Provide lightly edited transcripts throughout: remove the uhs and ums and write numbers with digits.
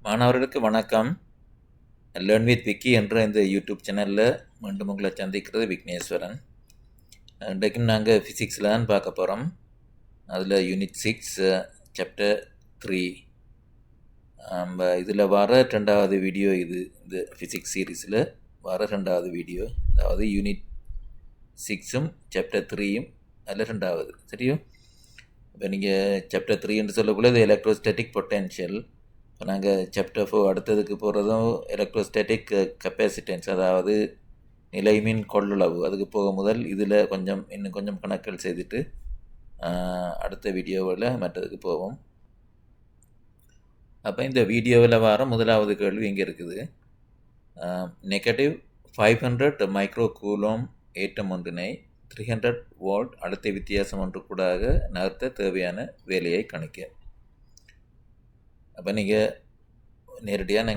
மாணவர்களுக்கு வணக்கம். Learn with Vicky என்ற இந்த யூடியூப் சேனலில் மீண்டும் உங்களை சந்திக்கிறது விக்னேஸ்வரன். இன்றைக்கும் நாங்கள் ஃபிசிக்ஸில் தான் பார்க்க போகிறோம். அதில் யூனிட் 6 சாப்டர் 3 இதில் வர ரெண்டாவது வீடியோ இந்த ஃபிசிக்ஸ் சீரீஸில் வர ரெண்டாவது வீடியோ. அதாவது யூனிட் 6ம் சாப்டர் 3யும் அதில் ரெண்டாவது. சரியோ? இப்போ நீங்கள் சாப்டர் 3 சொல்லக்குள்ள இது எலக்ட்ரோஸ்டாட்டிக் பொட்டென்ஷியல். இப்போ நாங்கள் சாப்டர் 4 அடுத்ததுக்கு போகிறதும் எலக்ட்ரோஸ்டாட்டிக் கெப்பாசிட்டன்ஸ், அதாவது நிலைமின் கொள்ளளவு. அதுக்கு போக முதல் இதில் இன்னும் கொஞ்சம் கணக்குகள் செய்துட்டு அடுத்த வீடியோவில் மற்றதுக்கு போவோம். அப்போ இந்த வீடியோவில் வர முதலாவது கேள்வி இங்கே இருக்குது. -500 மைக்ரோ கூலோம் ஏற்றம் ஒன்றினை 300 வோல்ட் அழுத்த வித்தியாசம் ஒன்று கூடாக நகர்த்த தேவையான வேலையை கணிக்க. அப்போ நீங்கள் நேரடியாக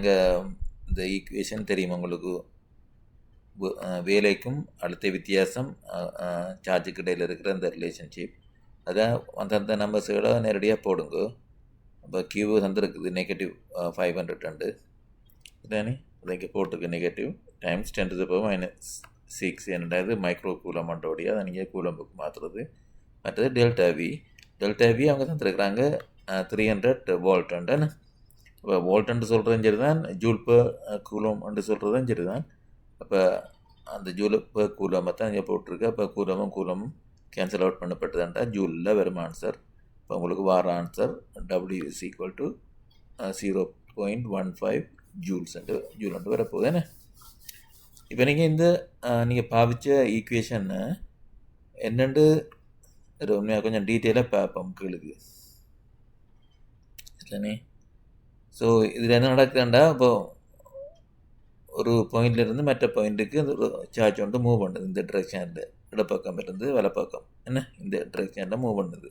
இந்த ஈக்குவேஷன் தெரியும் உங்களுக்கு. வேலைக்கும் அழுத்த வித்தியாசம் சார்ஜுக்கு இடையில் இருக்கிற அந்த ரிலேஷன்ஷிப், அதான் அந்த நம்பர்ஸுகளை நேரடியாக போடுங்க. அப்போ கியூ தந்துருக்குது -500 தானே, அதை இங்கே போட்டிருக்கு. நெகட்டிவ் டைம்ஸ் 10⁻⁻6 என்னது மைக்ரோ கூலமண்டோடைய, அதை நீங்கள் கூலம்புக்கு மாற்றுறது. மற்றது டெல்டா வி அவங்க தந்துருக்குறாங்க 300 வோல்ட்டுன்னு. இப்போ வோல்ட்டுன்னு சொல்கிறதும் சரி தான், ஜூல் பர் கூலோம்னு சொல்கிறதும் சரி தான். அப்போ அந்த ஜூல் பர் கூலமை தான் இங்கே போட்டிருக்கு. அப்போ கூலமும் கேன்சல் அவுட் பண்ணப்பட்டதுன்ட்டா ஜூலில் வரும் ஆன்சர். இப்போ உங்களுக்கு வார ஆன்சர் W = 0.15 ஜூல்ன்ட்டு வரப்போகுது என்ன. இப்போ நீங்கள் பாவிச்ச ஈக்குவேஷன் என்னென்று உண்மையாக கொஞ்சம் டீட்டெயிலாக பார்ப்போம் கீழுக்கு இல்லைனே. ஸோ இதில் என்ன நடக்குதுண்டா, இப்போ ஒரு பாயிண்ட்லேருந்து மற்ற பாயிண்ட்டுக்கு ஒரு சார்ஜ் வந்து மூவ் பண்ணுது. இந்த டிரெக்ஷனில் இடப்பக்கம் இருந்து வலப்பக்கம் என்ன இந்த டிரெக்ஷனில் மூவ் பண்ணுது.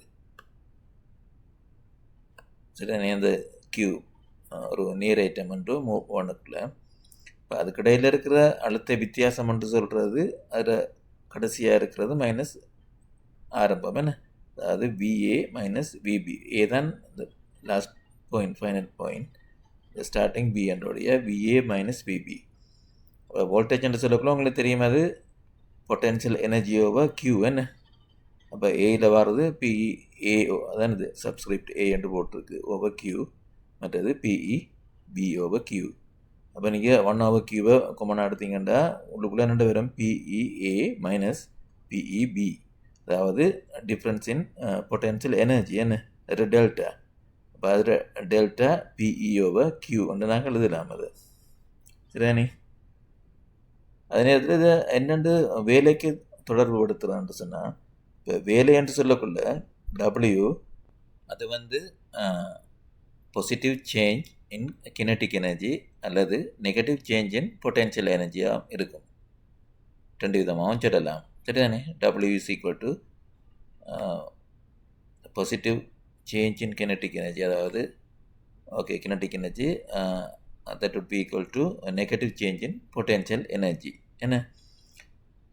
சரிண்ணே, அந்த கியூ ஒரு நீர் ஐட்டம் என்று மூவ் பண்ணக்குள்ள இப்போ அதுக்கிடையில் இருக்கிற அழுத்த வித்தியாசம் என்று சொல்கிறது, அதில் கடைசியாக இருக்கிறது மைனஸ் ஆரம்பம் என்ன, அதாவது VA - VB. ஏ தான் இந்த last point, final point. Starting B என்றோடைய VA - VB. Voltage என்று சொல்லக்குள்ள உங்களுக்கு தெரியும், அது பொட்டென்ஷியல் எனர்ஜி ஓவர் Q என்ன. அப்போ ஏயில் வர்றது PEAO, அதான் இது சப்ஸ்கிரிப்ட் A என்று போட்டிருக்கு, ஓவர் Q. மற்றது PEB ஓவர் Q. அப்போ நீங்கள் 1/Qவை கொமனாக எடுத்தீங்கன்னா உள்ளுக்குள்ளே என்ன வரும், PEA - PEB, அதாவது டிஃப்ரென்ஸ் இன் பொட்டென்ஷியல் எனர்ஜி என்ன, அது டெல்டா. அப்போ அதில் டெல்டா PE ஓவர் Q என்று நாங்கள் எழுதலாம். அது சரியானே. அதே நேரத்தில் இதை என்னென்று வேலைக்கு தொடர்பு படுத்துகிறான்னு சொன்னால், இப்போ வேலை என்று சொல்லக்குள்ள W அது வந்து பாசிட்டிவ் சேஞ்ச் இன் கினட்டிக் எனர்ஜி அல்லது நெகட்டிவ் சேஞ்ச் இன் பொட்டென்ஷியல் எனர்ஜியாக இருக்கும். ரெண்டு விதமாகவும் சொல்லலாம். சரிதானே. W = positive change in kinetic energy, அதாவது kinetic energy that would be equal to negative change in potential energy என்ன.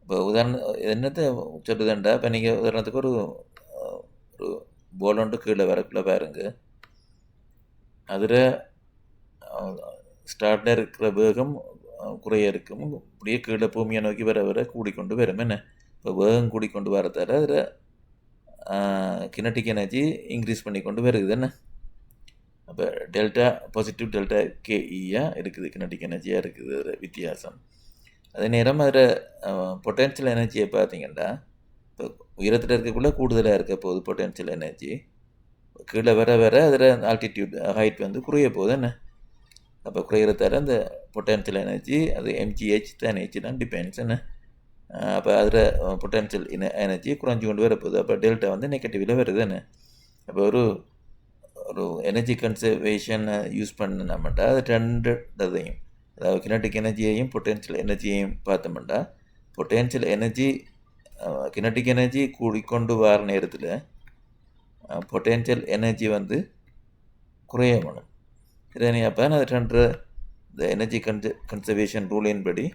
இப்போ என்னத்தை சொல்லுதுண்டா, இப்போ நீங்கள் உதாரணத்துக்கு ஒரு போல் கீழே வரக்குள்ள பாருங்க, அதில் ஸ்டார்டில் இருக்கிற வேகம் குறைய இருக்கும், அப்படியே கீழே பூமியை நோக்கி வர கூடிக்கொண்டு வரும் என்ன. இப்போ வேகம் கூடிக்கொண்டு வரதால அதில் கினட்டிக் எனர்ஜி இன்க்ரீஸ் பண்ணி கொண்டு வருது என்ன. அப்போ டெல்டா பாசிட்டிவ் டெல்டா KEயாக இருக்குது, கினட்டிக் எனர்ஜியாக இருக்குது அதில் வித்தியாசம். அதே நேரம் அதில் பொட்டென்ஷியல் எனர்ஜியை பார்த்தீங்கன்னா, இப்போ உயரத்தில் இருக்கக்குள்ளே கூடுதலாக இருக்க போகுது பொட்டென்ஷியல் எனர்ஜி. கீழே வர அதில் ஆல்டிடியூட் ஹைட் வந்து குறைய போகுது என்ன. அப்போ குறையிறதால அந்த பொட்டென்ஷியல் எனர்ஜி அது MGH தான், H தான் டிபெண்ட்ஸ் என்ன. அப்போ அதில் பொட்டென்ஷியல் எனர்ஜி குறைஞ்சி கொண்டு வரப்போகுது. அப்போ டெல்டா வந்து நெகட்டிவில் வருது என்ன. அப்போ ஒரு எனர்ஜி கன்சர்வேஷன் யூஸ் பண்ணோம்னா அது ரெண்டுதையும், அதாவது கினட்டிக் எனர்ஜியையும் பொட்டென்ஷியல் எனர்ஜியையும் பார்த்தோம்னா, பொட்டென்ஷியல் எனர்ஜி கினட்டிக் எனர்ஜி கூடிக்கொண்டு வர நேரத்தில் பொட்டென்ஷியல் எனர்ஜி வந்து குறைய வேணும். சரிதானே. அப்போ அது இந்த எனர்ஜி கன்சர்வேஷன் ரூலின் படி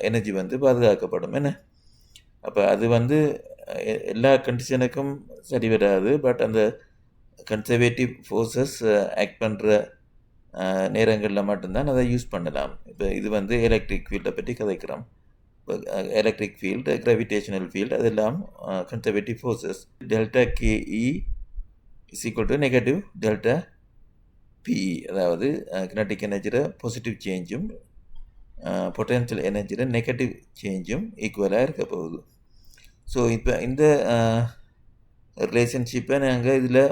எனர்ஜி வந்து பாதுகாக்கப்படும் என்ன. அப்போ அது வந்து எல்லா கண்டிஷனுக்கும் சரி வராது. பட் அந்த கன்சர்வேட்டிவ் ஃபோர்ஸஸ் ஆக்ட் பண்ணுற நேரங்களில் மட்டும்தான் அதை யூஸ் பண்ணலாம். இப்போ இது வந்து எலக்ட்ரிக் ஃபீல்டை பற்றி கதைக்கிறோம். இப்போ எலக்ட்ரிக் ஃபீல்டு, கிராவிடேஷனல் ஃபீல்டு அதெல்லாம் conservative forces. Delta KE is equal to negative delta PE, அதாவது கினட்டிக் எனர்ஜியில் பாசிட்டிவ் சேஞ்சும் பொட்டென்ஷியல் எனர்ஜியில் நெகட்டிவ் சேஞ்சும் ஈக்குவலாக இருக்க போகுது. ஸோ இப்போ இந்த ரிலேஷன்ஷிப்பை நாங்கள் இதில்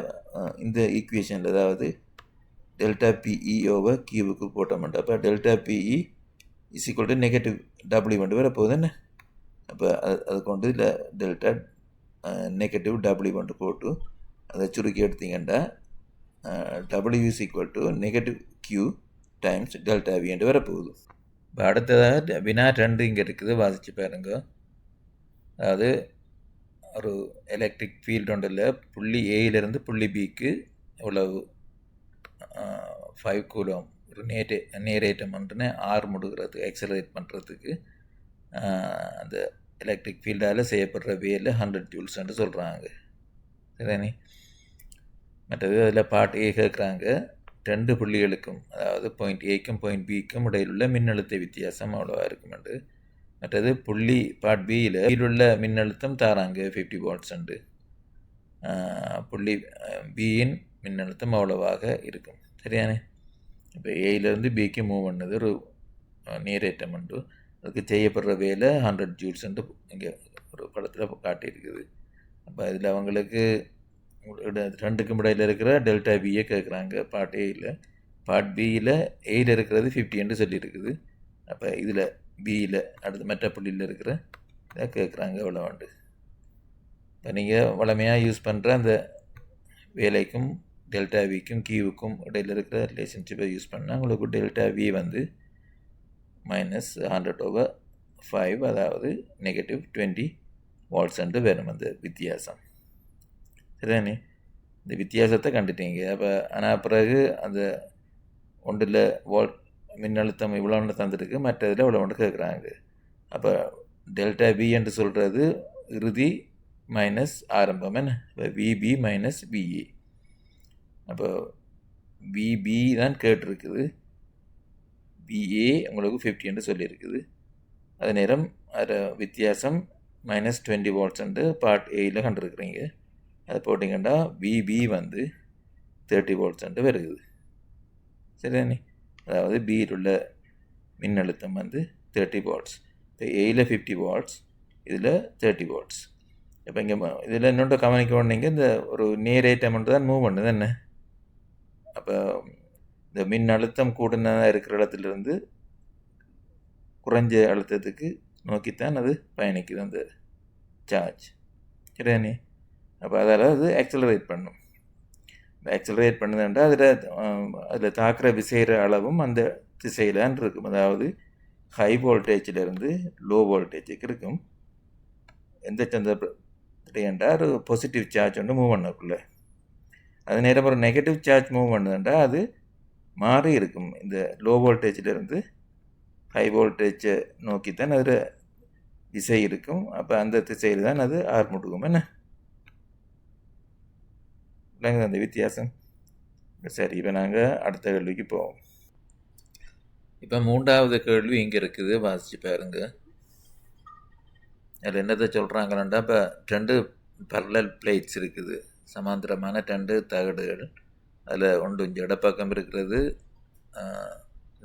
இந்த ஈக்குவேஷனில், அதாவது டெல்டா பிஇ ஓவர் கியூவுக்கு போட்டோம்ட்டா, அப்போ delta PE is equal to negative W வந்து வர போகுது என்ன. அப்போ அது கொண்டு இதில் டெல்டா நெகட்டிவ் டபிள்யூ வந்து போட்டு அதை சுருக்கி எடுத்தீங்கன்னா W is equal to negative Q times delta V என்று வரப்போகுது. இப்போ அடுத்ததாக வினா 2 இங்கே இருக்குது, வாசித்து பாருங்க. அதாவது ஒரு எலக்ட்ரிக் ஃபீல்டு ஒன்றில் புள்ளி ஏயிலிருந்து புள்ளி பிக்கு இவ்வளவு 5 கூலம் ஒரு நேரேற்றம் ஒன்றுன்னு ஆர் முடுகிறது எக்ஸலரேட் பண்ணுறதுக்கு அந்த எலக்ட்ரிக் ஃபீல்டால் செய்யப்படுற வேலை 100 ஜூல்ஸ்ன்னு சொல்கிறாங்க. சரிதானே. மற்றது அதில் பார்ட் ஏ கேட்குறாங்க, 2 புள்ளிகளுக்கும், அதாவது பாயிண்ட் ஏக்கும் பாயிண்ட் பிக்கும் இடையில் உள்ள மின்னழுத்த வித்தியாசம் அவ்வளோவா இருக்குமெண்டு. மற்றது புள்ளி பார்ட் பியில் உள்ள மின்னழுத்தம் தாராங்க 50 வாட்ஸ் உண்டு. புள்ளி பியின் மின்னழுத்தம் அவ்வளவாக இருக்கும். சரியானே. இப்போ ஏயிலேருந்து பிக்கு மூவ் பண்ணது ஒரு நீரேற்றம் உண்டு, அதுக்கு செய்யப்படுற வேலை 100 ஜூல்ஸ் உண்டு இங்கே ஒரு படத்தில் காட்டியிருக்குது. அப்போ அதில் அவங்களுக்கு 2க்கும் இடையில் இருக்கிற டெல்டா பியை கேட்குறாங்க பார்ட் ஏயில். பார்ட் பியில் ஏயில் இருக்கிறது 50 என்று சொல்லியிருக்குது. அப்போ இதில் பியில் அடுத்து மற்ற புள்ளியில் இருக்கிற இதை கேட்குறாங்க எவ்வளோ உண்டு. இப்போ நீங்கள் வளமையாக யூஸ் பண்ணுற அந்த வேலைக்கும் டெல்டா விக்கும் கியூவுக்கும் இடையில் இருக்கிற ரிலேஷன்ஷிப்பை யூஸ் பண்ணால் உங்களுக்கு டெல்டா வி வந்து -100/5, அதாவது நெகட்டிவ் 20 வாட்ஸ் என்று வேணும் அந்த வித்தியாசம். சரிதானே. இந்த வித்தியாசத்தை கண்டுட்டீங்க. அப்போ ஆனால் பிறகு அந்த ஒன்றில் வோல்ட் மின்னழுத்தம் இவ்வளோன்னு தந்துருக்கு, மற்றதில் இவ்வளோ ஒன்று கேட்குறாங்க. அப்போ டெல்டா பி என்று சொல்கிறது இறுதி மைனஸ் ஆரம்பம் என்ன. இப்போ விபி மைனஸ் பிஇ. அப்போ விபி தான் கேட்டிருக்குது, பிஏ உங்களுக்கு 50 என்று சொல்லியிருக்குது. அது நேரம் அதில் வித்தியாசம் -20 வாட்ஸ் என்று பார்ட் ஏயில் கண்டுருக்குறீங்க. அதை போட்டிங்கன்னா பிபி வந்து 30 வாட்ஸ் என்று வருகுது. சரிதானே. அதாவது பியில் உள்ள மின்னழுத்தம் வந்து 30 வாட்ஸ். இப்போ ஏயில் 50 வாட்ஸ், இதில் 30 வாட்ஸ். இப்போ இங்கே இதில் இன்னொன்று கவனிக்க நீங்கள் இந்த ஒரு நேரேற்றம் தான் மூவ் பண்ணுது என்ன. அப்போ இந்த மின் அழுத்தம் கூடுதலாக இருக்கிற இடத்துலேருந்து குறைஞ்ச அழுத்தத்துக்கு நோக்கித்தான் அது பயணிக்குது அந்த சார்ஜ். சரிதானே. அப்போ அதால் அது ஆக்சலரேட் பண்ணும். ஆக்சலரேட் பண்ணுதுன்றா அதில் தாக்குற விசைகிற அளவும் அந்த திசையிலான் இருக்கும். அதாவது ஹை வோல்டேஜிலேருந்து லோ வோல்டேஜுக்கு இருக்கும். எந்த சந்தர்ப்பத்திலேண்டா ஒரு பாசிட்டிவ் சார்ஜ் ஒன்று மூவ் பண்ணக்குள்ள, அது நேரம் ஒரு நெகட்டிவ் சார்ஜ் மூவ் பண்ணுதுன்றா அது மாறி இருக்கும். இந்த லோ வோல்டேஜிலேருந்து ஹை வோல்டேஜை நோக்கித்தான் அதில் திசை இருக்கும். அப்போ அந்த திசையில் தான் அது ஆர் முடுக்கும் என்ன. இல்லைங்க அந்த வித்தியாசம். சரி, இப்போ நாங்கள் அடுத்த கேள்விக்கு போவோம். இப்போ 3வது கேள்வி இங்கே இருக்குது, வாசிச்சு பாருங்க. அதில் என்னத்தை சொல்கிறாங்கன்னாண்டா, இப்போ 2 parallel பிளேட்ஸ் இருக்குது, சமாந்திரமான 2 தகடுகள். அதில் ஒன்று இங்கே இடப்பக்கம் இருக்கிறது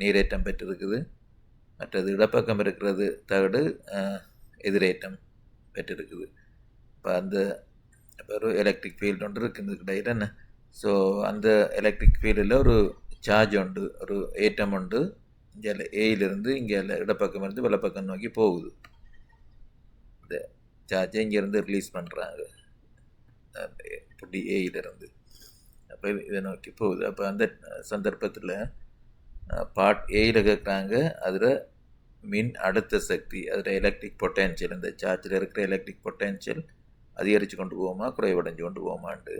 நீரேற்றம் பெற்றிருக்குது, மற்றது இடப்பக்கம் இருக்கிறது தகடு எதிரேற்றம் பெற்றிருக்குது. இப்போ அந்த இப்போ ஒரு எலக்ட்ரிக் ஃபீல்டு ஒன்று இருக்குது கிடையாது என்ன. ஸோ அந்த எலக்ட்ரிக் ஃபீல்டில் ஒரு சார்ஜ் உண்டு, ஒரு ஏற்றம் உண்டு. இங்கே ஏயிலிருந்து இங்கே இடப்பக்கம் இருந்து வலப்பக்கம் நோக்கி போகுது. இந்த சார்ஜை இங்கேருந்து ரிலீஸ் பண்ணுறாங்க புள்ளி ஏயிலிருந்து. அப்போ இதை நோக்கி போகுது. அப்போ அந்த சந்தர்ப்பத்தில் பார்ட் ஏயில் கேட்குறாங்க, அதில் மின் அடுத்த சக்தி, அதில் எலக்ட்ரிக் பொட்டென்ஷியல், இந்த சார்ஜில் இருக்கிற எலக்ட்ரிக் பொட்டென்ஷியல் அதிகரித்து கொண்டு போவோமா குறைவடைஞ்சு கொண்டு போவோமான்ட்டு.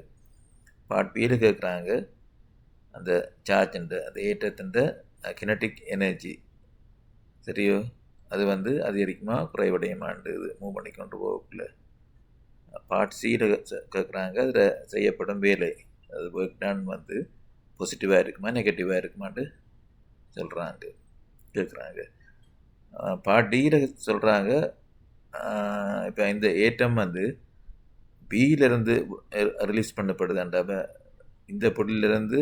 பார்ட் பியில் கேட்குறாங்க, அந்த சார்ஜுன்ற அந்த ஏற்றத்தின் கினட்டிக் எனர்ஜி சரியோ அது வந்து அதிகரிக்குமா குறைவடையுமான்ட்டு இது மூவ் பண்ணி கொண்டு போகக்குள்ள. பார்ட் சியில் கேட்குறாங்க, அதில் செய்யப்படும் வேலை, அது ஒர்க் டன் வந்து பாசிட்டிவாக இருக்குமா நெகட்டிவாக இருக்குமான்னு சொல்கிறாங்க கேட்குறாங்க. பார்ட் டியில் சொல்கிறாங்க, இப்போ இந்த ஏட்டம் வந்து பியிலிருந்து ரிலீஸ் பண்ணப்படுதாண்டா, இந்த பொருளிலிருந்து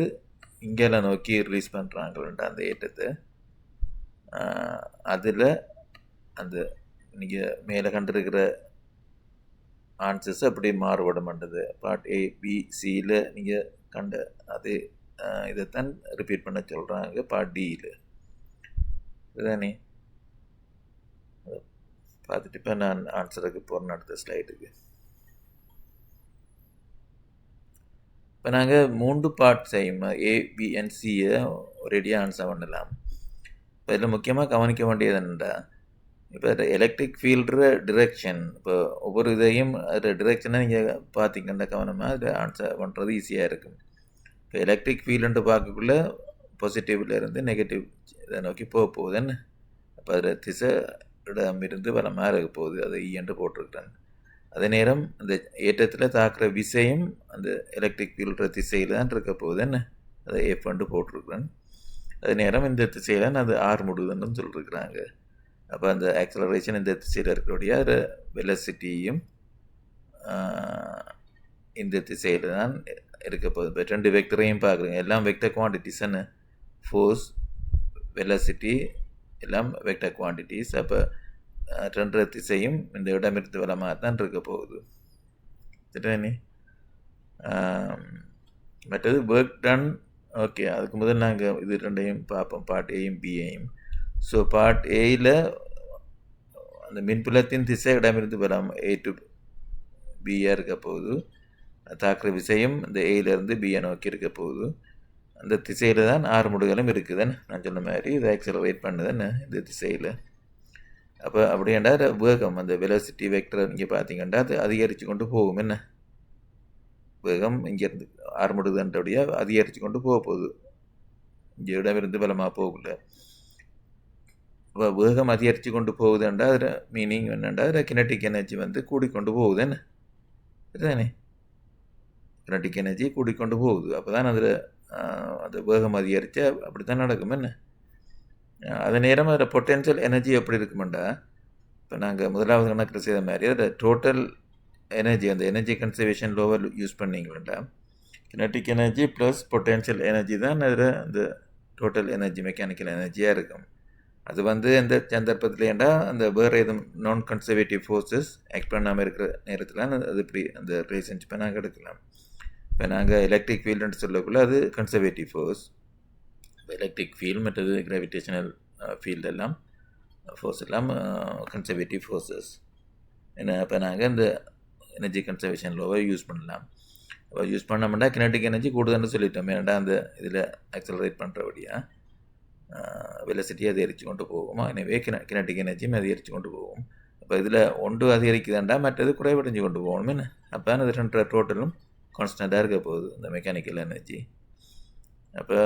இங்கெல்லாம் நோக்கி ரிலீஸ் பண்ணுறாங்களா அந்த ஏட்டத்தை. அதில் அந்த நீங்கள் மேலே கண்டிருக்கிற ஆன்சர்ஸ் அப்படி மாறுபட மாட்டது. பார்ட் ஏ பி சியில் நீங்கள் கண்ட அது இதைத்தான் ரிப்பீட் பண்ண சொல்கிறாங்க பார்ட் டியில். இதுதானே பார்த்துட்டு இப்போ நான் ஆன்சருக்கு போகிறேன் அடுத்த ஸ்லைடுக்கு. இப்போ நாங்கள் 3 பார்ட் செய்யும் ஏ பி அண்ட் சியை ஒரேடியாக ஆன்சர் பண்ணலாம். இப்போ இதில் முக்கியமாக கவனிக்க வேண்டியது என்னென்னா, இப்போ எலக்ட்ரிக் ஃபீல்டு டிரெக்ஷன், இப்போ ஒவ்வொரு இதையும் அது டிரெக்ஷனை நீங்கள் பார்த்தீங்கன்னா கவனமாக அதில் ஆன்சர் பண்ணுறது ஈஸியாக இருக்கும். இப்போ எலக்ட்ரிக் ஃபீல்டுன்ட்டு பார்க்கக்குள்ள பாசிட்டிவ்லேருந்து நெகட்டிவ் இதை நோக்கி போக போகுதுன்னு, அப்போ அதில் திசை இடமிருந்து வலமாக இருக்க போகுது, அதை ஈன்று போட்டிருக்கிறேன். அதே நேரம் அந்த ஏற்றத்தில் தாக்குற விசையும் அந்த எலக்ட்ரிக் ஃபீல்டு திசையில் தான் இருக்க போகுதுன்னு, அதை எஃப் போட்டிருக்கிறேன். அதே நேரம் இந்த திசையில் அது ஆர் முடுதுன்னு சொல்லியிருக்கிறாங்க. அப்போ அந்த ஆக்சலரேஷன் இந்த திசையில் இருக்கக்கூடிய அது வெலசிட்டியும் இந்த திசையில் தான் இருக்க போகுது. இப்போ 2 வெக்டரையும் பார்க்குறீங்க, எல்லாம் வெக்டர் குவான்டிட்டிஸ்ன்னு, ஃபோர்ஸ் வெலசிட்டி எல்லாம் வெக்டர் குவான்டிட்டிஸ். அப்போ 2 திசையும் இந்த இடமிருந்து வலமாக தான் இருக்க போகுது. சரிதானே? மற்றது ஒர்க் டன். ஓகே, அதுக்கு முதல் நாங்கள் இது 2ஐயும் பார்ப்போம், பார்ட் ஏயும் பியையும். ஸோ பார்ட் ஏயில் அந்த மின்புலத்தின் திசை இடமிருந்து வலம் ஏ டு பியாக இருக்க போகுது. தாக்குற விசையும் இந்த ஏயிலேருந்து பியை நோக்கி இருக்க போகுது. அந்த திசையில் தான் 6 முடுகளும் இருக்குதுன்னு நான் சொன்ன மாதிரி இதை ஆக்சலரேட் பண்ணுதுன்னு இந்த திசையில். அப்போ அப்படியாண்டா வேகம் அந்த வெலோசிட்டி வெக்டர் நீங்கள் பார்த்தீங்கன்னா அது அதிகரித்து கொண்டு போகும். என்ன வேகம் இங்கேருந்து 6 முடுகன்றபடியா அதிகரித்து கொண்டு போக போகுது, இங்கே இடமிருந்து பலமாக போகல. இப்போ வேகம் அதிகரித்து கொண்டு போகுதுன்றா அதில் மீனிங் என்னண்டா அதில் கினட்டிக் எனர்ஜி வந்து கூடிக்கொண்டு போகுது. என்ன இதுதானே, கினட்டிக் எனர்ஜி கூடிக்கொண்டு போகுது. அப்போ தான் அதில் அந்த வேகம் அதிகரித்தா அப்படி தான் நடக்கும். என்ன அதே நேரம் அதில் பொட்டென்ஷியல் எனர்ஜி எப்படி இருக்குமெண்டா, இப்போ நாங்கள் முதலாவது கணக்கில் செய்த மாதிரி அதில் டோட்டல் எனர்ஜி, அந்த எனர்ஜி கன்சர்வேஷன் லோவர் யூஸ் பண்ணிங்களா, கினட்டிக் எனர்ஜி ப்ளஸ் பொட்டென்ஷியல் எனர்ஜி தான் அதில் அந்த டோட்டல் எனர்ஜி மெக்கானிக்கல் எனர்ஜியாக இருக்கும். அது வந்து எந்த சந்தர்ப்பத்துலேண்டா அந்த வேறு எதுவும் நான் கன்சர்வேட்டிவ் ஃபோர்ஸஸ் ஆக்ட் பண்ணாமல் இருக்கிற நேரத்தில் அது இப்படி அந்த ரிலேஷன்ஷிப்பை நாங்கள் எடுக்கலாம். இப்போ நாங்கள் எலக்ட்ரிக் ஃபீல்டுன்னு சொல்லக்குள்ள அது கன்சர்வேட்டிவ் ஃபோர்ஸ். எலக்ட்ரிக் ஃபீல்டு மற்றது கிராவிடேஷனல் ஃபீல்டு எல்லாம் ஃபோர்ஸ் எல்லாம் கன்சர்வேட்டிவ் ஃபோர்ஸஸ். ஏன்னா இப்போ நாங்கள் இந்த எனர்ஜி கன்சர்வேஷன் லோவை யூஸ் பண்ணலாம். அப்போ யூஸ் பண்ணோம்னா கினட்டிக் எனர்ஜி கூடுதல்னு சொல்லிட்டோம். ஏன்னா அந்த இதில் ஆக்சலரேட் பண்ணுறபடியாக வெலசிட்டி அதிகரித்து கொண்டு போகும். எனவே கினட்டிக் எனர்ஜியும் அதிகரித்து கொண்டு போகும். அப்போ இதில் ஒன்று அதிகரிக்குதாண்டா மற்றது குறைவடைஞ்சு கொண்டு போகணும். என்ன அப்போ அது 2 டோட்டலும் கான்ஸ்டண்ட்டாக இருக்க போகுது இந்த மெக்கானிக்கல் எனர்ஜி. அப்போ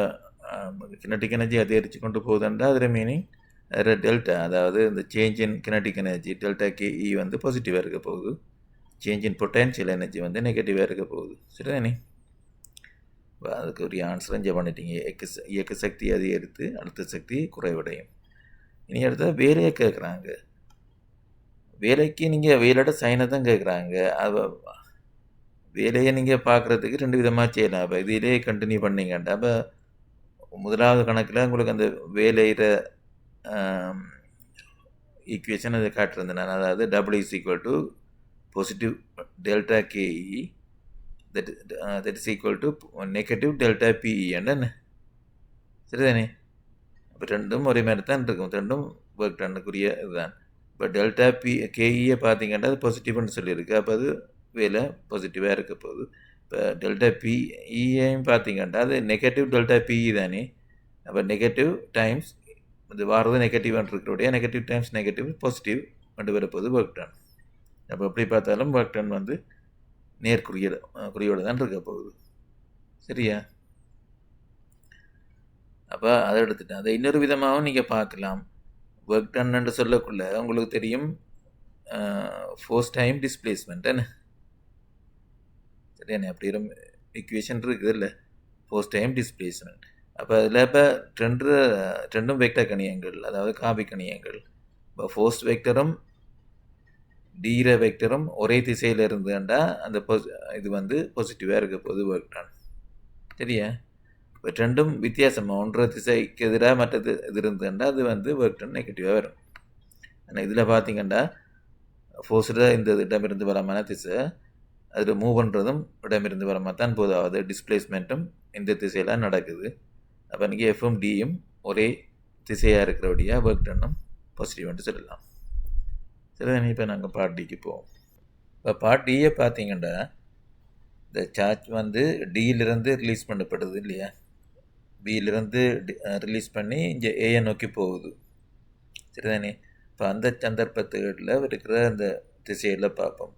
கினட்டிக் எனர்ஜி அதிகரித்து கொண்டு போகுதுன்றா அதில் மீனிங் அதில் டெல்டா, அதாவது இந்த change in kinetic energy delta கேஇ வந்து பாசிட்டிவாக இருக்க போகுது, சேஞ்ச் இன் பொட்டென்ஷியல் எனர்ஜி வந்து நெகட்டிவாக இருக்க போகுது. சரிதானே? அதுக்கு ஒரு ஆன்சர் இங்கே பண்ணிட்டீங்க. இயக்க சக்தி அதிகரித்து அடுத்த சக்தி குறைவடையும். இனி அடுத்த வேலையை கேட்குறாங்க. வேலைக்கு நீங்கள் வேலையோட சைனை தான் கேட்குறாங்க. அது வேலையை நீங்கள் பார்க்குறதுக்கு 2 விதமாக செய்யலாம். அப்போ இதிலே கண்டினியூ பண்ணிங்கண்டா அப்போ முதலாவது கணக்கில் உங்களுக்கு அந்த வேலையிற ஈக்குவேஷன் அதை காட்டிருந்தேன் நான். அதாவது W = positive delta KE that is equal to negative delta PE என்ன. சரிதானே? இப்போ 2ம் ஒரே மாதிரி தான் இருக்கும், 2ம் ஒர்க் டன்னுக்குரிய இதுதான். இப்போ டெல்டா கேஇயை பார்த்தீங்கன்னா அது பாசிட்டிவ்னு சொல்லியிருக்கு. அப்போ அது வேலை பாசிட்டிவாக இருக்க போகுது. இப்போ டெல்டா பிஇயையும் பார்த்தீங்கன்னா அது நெகட்டிவ் டெல்டா பிஇ தானே. அப்போ நெகட்டிவ் டைம்ஸ் இது வாரது நெகட்டிவ்னு இருக்கிறோடைய நெகட்டிவ் டைம்ஸ் நெகட்டிவ் பாசிட்டிவ் கொண்டு வரப்போகுது ஒர்க் டன். அப்போ எப்படி பார்த்தாலும் ஒர்க் டன் வந்து நேர்குறியோடு தான் இருக்க போகுது. சரியா? அப்போ அதை எடுத்துட்டேன். அதை இன்னொரு விதமாகவும் நீங்கள் பார்க்கலாம். ஒர்க் டன்னு சொல்லக்குள்ள உங்களுக்கு தெரியும் ஃபோர்ஸ் டைம் டிஸ்பிளேஸ்மெண்ட் என்ன. சரியானே? அப்படி ஈக்குவேஷன் இருக்குது இல்லை, ஃபோர்ஸ் டைம் டிஸ்பிளேஸ்மெண்ட். அப்போ அதில் இப்போ ரெண்டும் வெக்டர் கணியங்கள், அதாவது காபி கணியங்கள். இப்போ ஃபோர்ஸ் வெக்டரும் டீர வெக்டரும் ஒரே திசையில் இருந்துண்டா அந்த இது வந்து பாசிட்டிவாக இருக்க போது ஒர்க் டன். சரியா? இப்போ ரெண்டும் வித்தியாசமாக ஒன்றரை திசைக்கு எதிராக மற்றது இது இருந்துண்டா அது வந்து ஒர்க் டன் நெகட்டிவாக வரும். ஆனால் இதில் பார்த்தீங்கன்னா ஃபோர்ஸில் இந்த இடமிருந்து வரமான திசை, அதில் மூவ் பண்ணுறதும் இடமிருந்து வரமாக தான் போதாவது டிஸ்பிளேஸ்மெண்ட்டும் இந்த திசையில் நடக்குது. அப்போ இன்றைக்கி எஃப்எம் டியும் ஒரே திசையாக இருக்கிறபடியாக ஒர்க் டன்னும் பாசிட்டிவ்ன்ட்டு சொல்லலாம். சரி, இப்போ நாங்கள் பார்ட் டிக்கு போவோம். இப்போ பார்ட் டியை பார்த்தீங்கன்னா இந்த சார்ஜ் வந்து டியிலிருந்து ரிலீஸ் பண்ணப்படுது இல்லையா, பியிலிருந்து ரிலீஸ் பண்ணி இங்கே ஏஐ நோக்கி போகுது. சரிதானே? இப்போ அந்த சந்தர்ப்பத்துகளில் இருக்கிற அந்த திசையில் பார்ப்போம்.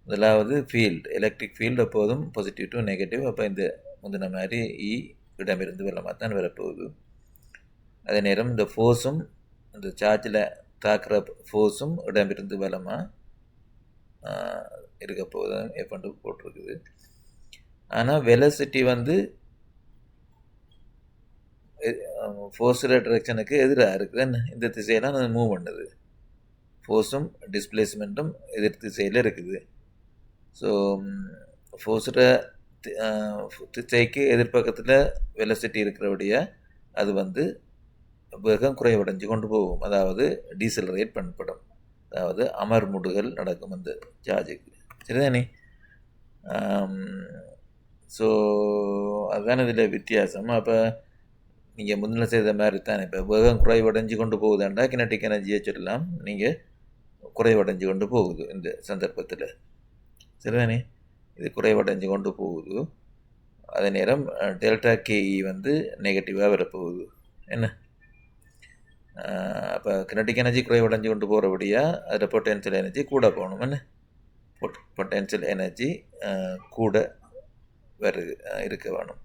முதலாவது ஃபீல்டு, எலக்ட்ரிக் ஃபீல்டு எப்போதும் பாசிட்டிவ் டு நெகட்டிவ். அப்போ இந்த முந்தின மாதிரி இடமிருந்து வெள்ளமாக தான் வரப்போகுது. அதே நேரம் இந்த ஃபோர்ஸும் இந்த சார்ஜில் தாக்குற ஃபோர்ஸும் இடமிருந்து வெள்ளமாக இருக்க போகுது எப்பண்டு போட்டிருக்குது. ஆனால் வெலசிட்டி வந்து ஃபோர்ஸோட டிரெக்ஷனுக்கு எதிராக இருக்குது. இந்த திசையெல்லாம் அது மூவ் பண்ணுது. ஃபோர்ஸும் டிஸ்பிளேஸ்மெண்ட்டும் எதிர் திசையில் இருக்குது. ஸோ ஃபோர்ஸோட திசைக்கு எதிர்பக்கத்தில் வெலசிட்டி இருக்கிறபடியாக அது வந்து வேகம் குறைவடைஞ்சு கொண்டு போகும், அதாவது டீசலரேட் பண்ணப்படும், அதாவது அமர்முடுதல் நடக்கும் அந்த சார்ஜுக்கு. சரிதானே? ஸோ அதுதான் இதில் வித்தியாசம். அப்போ நீங்கள் முன்னில் செய்த மாதிரி தான் இப்போ வேகம் குறைவடைஞ்சு கொண்டு போகுதாண்டா கினட்டிக் எனர்ஜியை சொல்லலாம், நீங்கள் குறைவடைஞ்சு கொண்டு போகுது இந்த சந்தர்ப்பத்தில். சரிதானே? இது குறைவடைஞ்சு கொண்டு போகுது. அதே நேரம் டெல்டா கேஇ வந்து நெகட்டிவாக வரப்போகுது. என்ன? அப்போ கினட்டிக் எனர்ஜி குறைவடைஞ்சு கொண்டு போகிறபடியாக அதில் பொட்டென்ஷியல் எனர்ஜி கூட போகணும். என்ன? பொட்டென்ஷியல் எனர்ஜி கூட இருக்க வேணும்.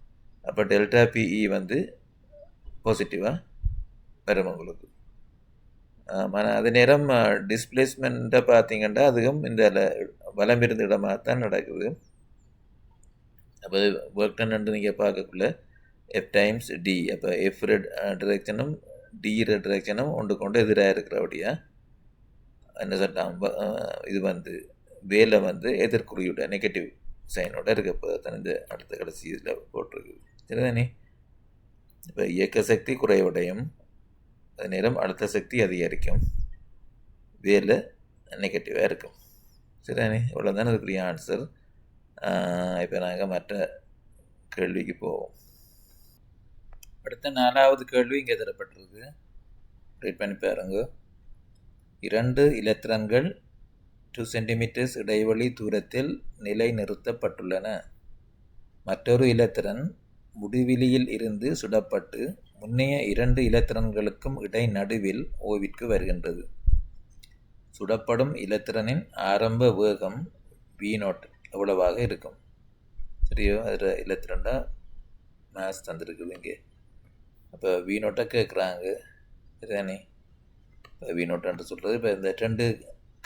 அப்போ டெல்டா பிஇ வந்து பாசிட்டிவாக வரும் உங்களுக்கு. அதே நேரம் டிஸ்பிளேஸ்மெண்ட்டை பார்த்தீங்கன்னா அதுவும் இந்த வலம் இருந்த இடமாக தான் நடக்குது. அப்போ ஒர்க் டன் நீங்கள் பார்க்கக்குள்ள எஃப் டைம்ஸ் டி. அப்போ எஃப் டிரெக்ஷனும் டி டிரெக்ஷனும் ஒன்றுக்கு எதிராக இருக்கிறபடியா என்ன சொல்லலாம், இது வந்து வேலை வந்து எதிர்குறியோட நெகட்டிவ் சைனோட இருக்க போதான் இந்த அடுத்த கடைசி இதில் போட்டிருக்குது. சரிதானே? இப்போ இயக்க சக்தி குறைவடையும், அதே நேரம் அடுத்த சக்தி அதிகரிக்கும், வேலை நெகட்டிவாக இருக்கும். சரிதானே? இவ்வளோ தானே அதுக்குரிய ஆன்சர். இப்போ நாங்கள் மற்ற கேள்விக்கு போவோம். அடுத்த 4வது கேள்வி இங்கே தரப்பட்டிருக்கு, ரீட் பண்ணி பாருங்க. 2 இலத்திரன்கள் 2 சென்டிமீட்டர்ஸ் இடைவெளி தூரத்தில் நிலைநிறுத்தப்பட்டுள்ளன. மற்றொரு இலத்திரன் முடிவிலியில் இருந்து சுடப்பட்டு முன்னைய 2 இலத்திரன்களுக்கும் நடுவில் ஓய்விற்கு வருகின்றது. சுடப்படும் இலத்திரனின் ஆரம்ப வேகம் V0 எவ்வளவாக இருக்கும்? சரியோ? அதில் இலத்திரண்டா மேத்ஸ் தந்துருக்குது இங்கே. அப்போ V0 கேட்குறாங்க. சரிதானே? இப்போ V0 சொல்கிறது இப்போ இந்த 2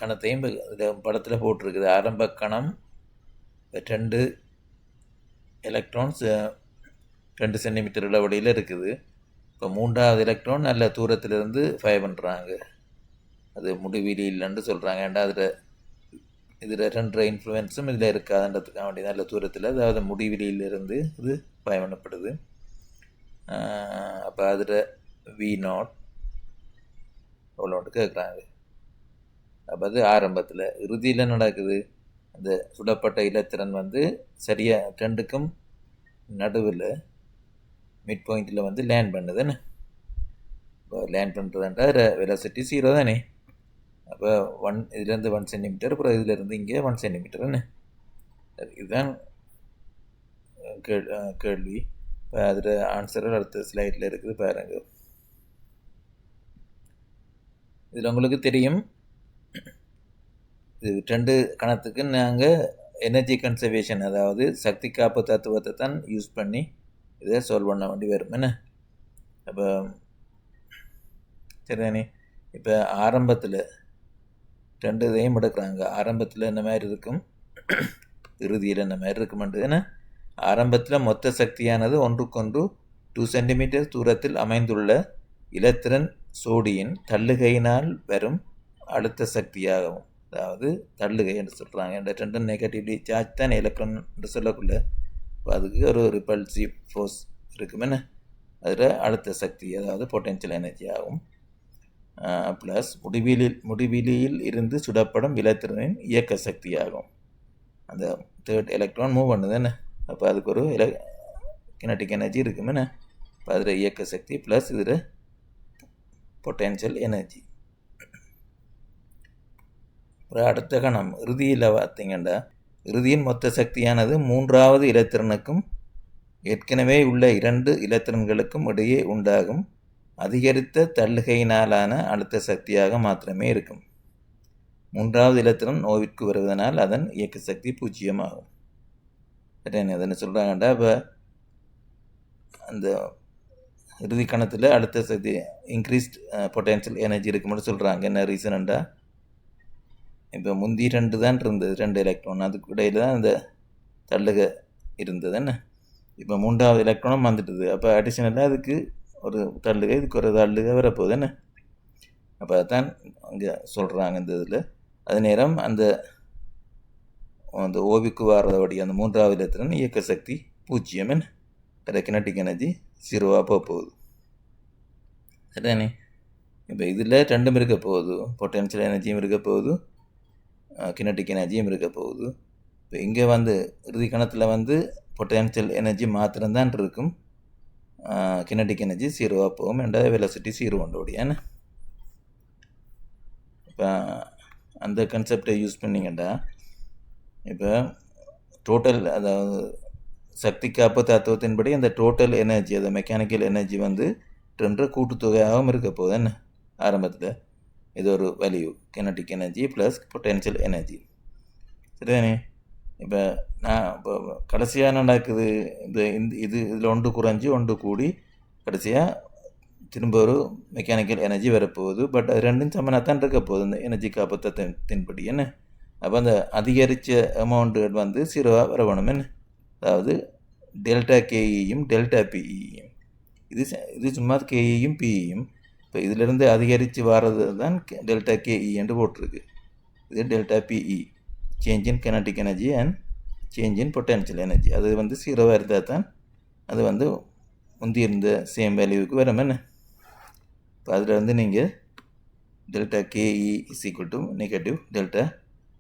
கணத்தையும் இந்த படத்தில் போட்டிருக்குது. ஆரம்ப கணம் 2 எலக்ட்ரான்ஸ் 2 சென்டிமீட்டர் இடைவெளியில் இருக்குது. இப்போ 3வது எலக்ட்ரான் நல்ல தூரத்திலிருந்து ஃபயர் பண்ணுறாங்க, அது முடிவிலி இல்லைன்னு சொல்கிறாங்க. ஏன்டா இதில் 2 இன்ஃப்ளூயன்ஸும் இதில் இருக்காதுன்றதுக்காக வேண்டிய நல்ல தூரத்தில், அதாவது முடிவிலியிலிருந்து இது ஃபயர் பண்ணப்படுது. அப்போ அதில் V0 எவ்வளோன்ட்டு கேட்குறாங்க. அப்போ அது ஆரம்பத்தில். இறுதியில் நடக்குது, அந்த சுடப்பட்ட இலத்திரன் வந்து சரியாக 2க்கும் நடுவில் மிட் பாயிண்டில் வந்து லேண்ட் பண்ணுதுன்னு. இப்போ லேண்ட் பண்ணுறதுன்றா வெலாசிட்டி 0 தானே. அப்போ இதுலேருந்து 1 சென்டிமீட்டர், அப்புறம் இதிலேருந்து இங்கே 1 சென்டிமீட்டர்னு. இதுதான் கேள்வி. இப்போ அதில் ஆன்சர் அடுத்த ஸ்லைடில் இருக்குது பாருங்க. இதில் உங்களுக்கு தெரியும், இது 2 கணத்துக்கு நாங்கள் எனர்ஜி கன்சர்வேஷன், அதாவது சக்தி காப்பு தத்துவத்தை தான் யூஸ் பண்ணி இதை சால்வ் பண்ண வேண்டி வரும். என்ன? அப்போ சரிதானே? இப்போ ஆரம்பத்தில் 2 இதையும் எடுக்கிறாங்க. ஆரம்பத்தில் என்ன மாதிரி இருக்கும், இறுதியில் என்ன மாதிரி இருக்குமெண்டு. ஏன்னா ஆரம்பத்தில் மொத்த சக்தியானது ஒன்றுக்கொன்று 2 சென்டிமீட்டர் தூரத்தில் அமைந்துள்ள இலத்திரன் சோடியின் தள்ளுகையினால் வரும் அழுத்த சக்தியாகவும், அதாவது தள்ளுகை என்று சொல்கிறாங்க. இந்த ரெண்டு நெகட்டிவ்லி சார்ஜ் தான் எலக்ட்ரான் என்று சொல்லக்குள்ள அதுக்கு ஒரு ரிப்பல்சிவ் ஃபோர்ஸ் இருக்குமென்னு அதில் அழுத்த சக்தி, அதாவது பொட்டென்ஷியல் எனர்ஜி ஆகும். ப்ளஸ் முடிவிலியில் இருந்து சுடப்படும் இலத்திரனின் இயக்க சக்தி ஆகும். அந்த தேர்ட் எலக்ட்ரான் மூவ் பண்ணுதுன்னு, அப்போ அதுக்கு ஒரு கினட்டிக் எனர்ஜி இருக்குமென்னு, இப்போ அதில் இயக்க சக்தி ப்ளஸ் இதில் பொட்டென்ஷியல் எனர்ஜி. அப்புறம் அடுத்த கணம் இறுதியில் பார்த்தீங்கன்னா, இறுதியின் மொத்த சக்தியானது மூன்றாவது இலத்திரனுக்கும் ஏற்கனவே உள்ள 2 இலத்திரன்களுக்கும் இடையே உண்டாகும் அதிகரித்த தள்ளுகையினாலான அழுத்த சக்தியாக மாத்திரமே இருக்கும். மூன்றாவது இலத்திரன் ஓவிற்கு வருவதனால் அதன் இயக்க சக்தி 0 ஆகும். அதனை சொல்கிறாங்கண்டா, இப்போ அந்த இறுதி கணத்தில் அழுத்த சக்தி இன்க்ரீஸ்ட் பொட்டென்ஷியல் எனர்ஜி இருக்கும்னு சொல்கிறாங்க. என்ன ரீசன்ண்டா, இப்போ முந்தி 2 தான் இருந்தது, 2 எலக்ட்ரான், அதுக்கு இடையில் தான் அந்த தள்ளுகை இருந்தது. என்ன இப்போ மூன்றாவது எலக்ட்ரானும் வந்துட்டுது, அப்போ அடிஷனலாக அதுக்கு ஒரு தள்ளுகை, இதுக்கு ஒரு தள்ளுகை வரப்போகுது. என்ன அப்போ அதுதான் அங்கே சொல்கிறாங்க இந்த இதில். அது நேரம் அந்த ஓவிக்கு வர்றதோடைய அந்த மூன்றாவது இலத்திரன் இயக்க சக்தி 0. என்ன அதை கினட்டிக் எனர்ஜி 0 போகுது. சரிதானே? இப்போ இதில் ரெண்டும் இருக்க போகுது, பொட்டென்ஷியல் எனர்ஜியும் இருக்க போகுது, கினட்டிக் எனர்ஜியும் இருக்க போகுது. இப்போ இங்கே இறுதி கணத்தில் பொட்டென்ஷியல் எனர்ஜி மாத்திரம்தான் இருக்கும், கினட்டிக் எனர்ஜி 0 போகும். ரெண்டாவது வெலாசிட்டி 0 உண்டோடைய. என்ன இப்போ அந்த கன்செப்டை யூஸ் பண்ணிங்கண்டா, இப்போ டோட்டல், அதாவது சக்தி காப்பு தத்துவத்தின்படி அந்த டோட்டல் எனர்ஜி, அந்த மெக்கானிக்கல் எனர்ஜி 2 கூட்டுத்தொகையாகவும் இருக்க போகுது. என்ன ஆரம்பத்தில் இது ஒரு value, kinetic energy plus potential energy. சரிதானே? இப்போ நான் இப்போ கடைசியாக நடக்குது, இதில் ஒன்று குறைஞ்சி ஒன்று கூடி கடைசியாக திரும்ப ஒரு மெக்கானிக்கல் எனர்ஜி வரப்போகுது. பட் அது ரெண்டும் சமனாகத்தான் இருக்க போகுது இந்த எனர்ஜி காப்பத்தின்படி. என்ன அப்போ அந்த அதிகரித்த அமௌண்ட்டு 0 வரணும். என்ன அதாவது டெல்டா கேஇயும் டெல்டா பிஇயும், இது சும்மா கேஇயும் பிஇயும். இப்போ இதிலிருந்து அதிகரித்து வர்றது தான் டெல்டா கேஇ என்று போட்டிருக்கு. இது delta PE, change in kinetic energy and change in potential energy. அது 0 இருந்தால் தான் அது முந்தி இருந்த சேம் வேல்யூவுக்கு வரும். என்ன இப்போ அதில் நீங்கள் delta KE is equal to negative delta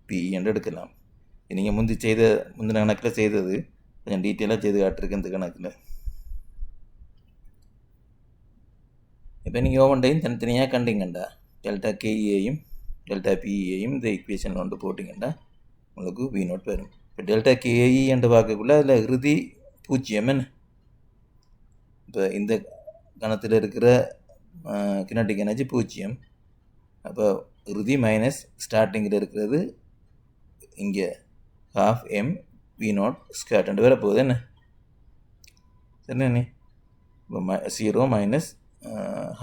PE என்று எடுக்கலாம். நீங்கள் முந்தின கணக்கில் செய்தது கொஞ்சம் டீட்டெயிலாக செய்து காட்டிருக்கு இந்த கணக்கில். இப்போ நீங்கள் ஒவ்வொன்றையும் தனித்தனியாக கண்டிங்கண்டா, டெல்டா கேஇயையும் டெல்டா பிஇயையும் இந்த ஈக்குவேஷனில் போட்டிங்கண்டா உங்களுக்கு V0 வரும். இப்போ டெல்டா கேஇ என்று பார்க்கக்குள்ள அதில் இறுதி 0. என்ன இப்போ இந்த கணத்தில் இருக்கிற கினட்டிக் எனர்ஜி 0. அப்போ இறுதி மைனஸ் ஸ்டார்டிங்கில் இருக்கிறது இங்கே ½ V0 ஸ்கொயர் என்று வரப்போகுது. என்ன சரிண்ணே? இப்போ 0 மைனஸ்